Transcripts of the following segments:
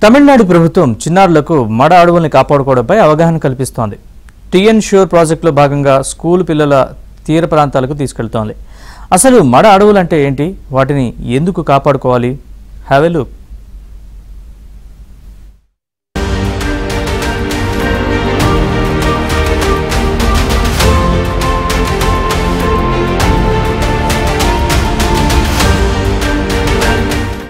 తమిళనాడు ప్రభుత్వం చిన్నారులకు మడ అడవుల్ని కాపాడుకోవడంపై అవగాహన కల్పిస్తోంది. టీఎన్ షోర్ ప్రాజెక్టులో భాగంగా స్కూల్ పిల్లల తీర ప్రాంతాలకు తీసుకెళ్తోంది. అసలు మడ అడవులు అంటే ఏంటి, వాటిని ఎందుకు కాపాడుకోవాలి? Have a look.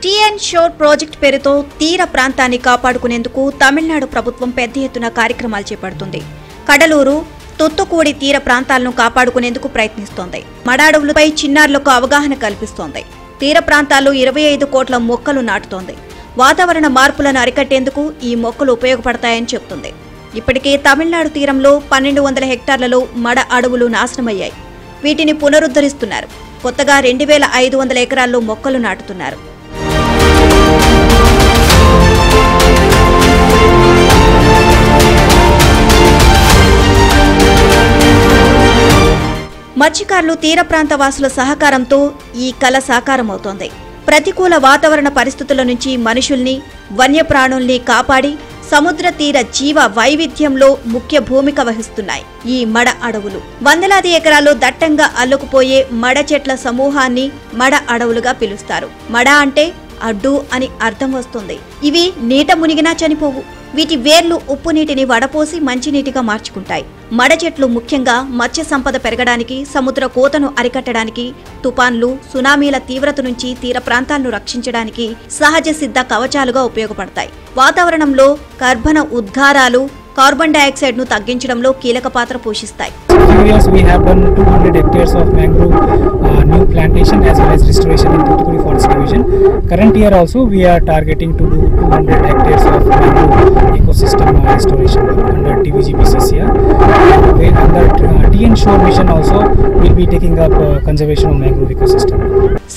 TN shore project పేరుతో తీర ప్రాంతాన్ని కాపాడుకునేందుకు తమిళనాడు ప్రభుత్వం పెద్ద ఎత్తున కార్యక్రమాలు చేపడుతుంది. కడలూరు, తుత్తుకూడి తీర ప్రాంతాలను కాపాడుకునేందుకు ప్రయత్నిస్తోంది. మడ అడవులపై చిన్నారులకు అవగాహన కల్పిస్తోంది. తీర ప్రాంతాల్లో 25 కోట్ల మొక్కలు నాటుతోంది. వాతావరణ మార్పులను అరికట్టేందుకు ఈ మొక్కలు ఉపయోగపడతాయని చెబుతుంది. ఇప్పటికే తమిళనాడు తీరంలో 1200 హెక్టార్లలో మడ అడవులు నాశనమయ్యాయి. వీటిని పునరుద్ధరిస్తున్నారు. కొత్తగా 2500 ఎకరాల్లో మొక్కలు నాటుతున్నారు. మత్స్యకారులు, తీర ప్రాంత వాసుల సహకారంతో ఈ కళ సాకారమవుతోంది. ప్రతికూల వాతావరణ పరిస్థితుల నుంచి మనుషుల్ని, వన్యప్రాణుల్ని కాపాడి సముద్ర తీర జీవ వైవిధ్యంలో ముఖ్య భూమిక వహిస్తున్నాయి ఈ మడ అడవులు. వందలాది ఎకరాల్లో దట్టంగా అల్లుకుపోయే మడ చెట్ల సమూహాన్ని మడ అడవులుగా పిలుస్తారు. మడ అంటే అడ్డు అని అర్థం వస్తుంది. ఇవి నీట మునిగినా చనిపోవు. వీటి వేర్లు ఉప్పు నీటిని వడపోసి మంచినీటిగా మార్చుకుంటాయి. మడ చెట్లు ముఖ్యంగా మత్స్య సంపద పెరగడానికి, సముద్ర కోతను అరికట్టడానికి, తుపాన్లు, సునామీల తీవ్రత నుంచి తీర ప్రాంతాలను రక్షించడానికి సహజ సిద్ధ కవచాలుగా ఉపయోగపడతాయి. వాతావరణంలో కర్బన ఉద్గారాలు, కార్బన్ డయాక్సైడ్ ను తగ్గించడంలో కీలక పాత్ర పోషిస్తాయి. Years we have done 200 hectares of mangrove new plantation as well as restoration in Thoothukudi Forest Division. Current year also we are targeting to do 200 hectares of mangrove ecosystem restoration under TVGPCCR. Under TN Shore mission also will be taking up conservation of mangrove ecosystem.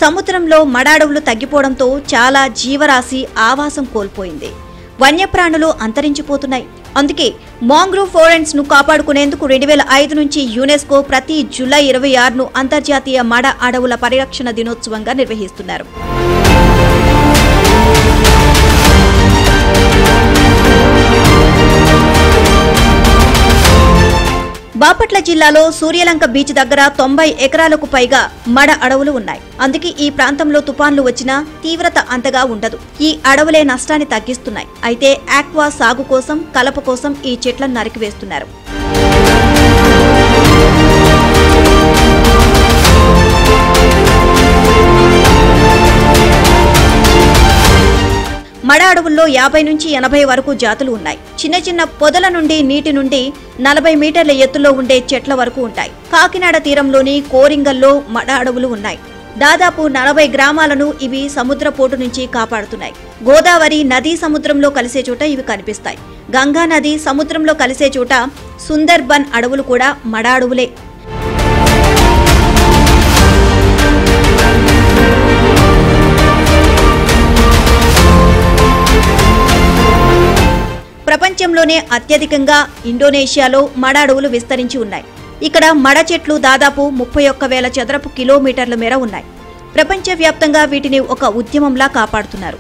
సముద్రంలో మడ అడవులు తగ్గిపోవడంతో చాలా జీవరాశి ఆవాసం కోల్పోయింది. వన్యప్రాణులు అంతరించిపోతున్నాయి. అందుకే mangrove forests ను కాపాడుకునేందుకు 2005 నుంచి UNESCO ప్రతి జూలై 26ను అంతర్జాతీయ మడ అడవుల పరిరక్షణ దినోత్సవంగా నిర్వహిస్తున్నారు. బాపట్ల జిల్లాలో సూర్యలంక బీచ్ దగ్గర 90 ఎకరాలకు పైగా మడ అడవులు ఉన్నాయి. అందుకే ఈ ప్రాంతంలో తుపాన్లు వచ్చినా తీవ్రత అంతగా ఉండదు. ఈ అడవులే నష్టాన్ని తగ్గిస్తున్నాయి. అయితే ఆక్వా సాగు కోసం, కలప కోసం ఈ చెట్లను నరికివేస్తున్నారు. మడ అడవుల్లో 50 నుంచి 80 వరకు జాతులు ఉన్నాయి. చిన్న చిన్న పొదల నుండి నీటి నుండి 40 మీటర్ల ఎత్తులో ఉండే చెట్ల వరకు ఉంటాయి. కాకినాడ తీరంలోని కోరింగల్లో మడ అడవులు ఉన్నాయి. దాదాపు 40 గ్రామాలను ఇవి సముద్ర పోటు నుంచి కాపాడుతున్నాయి. గోదావరి నదీ సముద్రంలో కలిసే చోట ఇవి కనిపిస్తాయి. గంగా నది సముద్రంలో కలిసే చోట సుందర్బన్ అడవులు కూడా మడ అడవులే. ప్రపంచంలోనే అత్యధికంగా ఇండోనేషియాలో మడ అడవులు విస్తరించి ఉన్నాయి. ఇక్కడ మడ చెట్లు దాదాపు 31,000 చదరపు కిలోమీటర్ల మేర ఉన్నాయి. ప్రపంచవ్యాప్తంగా వీటిని ఒక ఉద్యమంలా కాపాడుతున్నారు.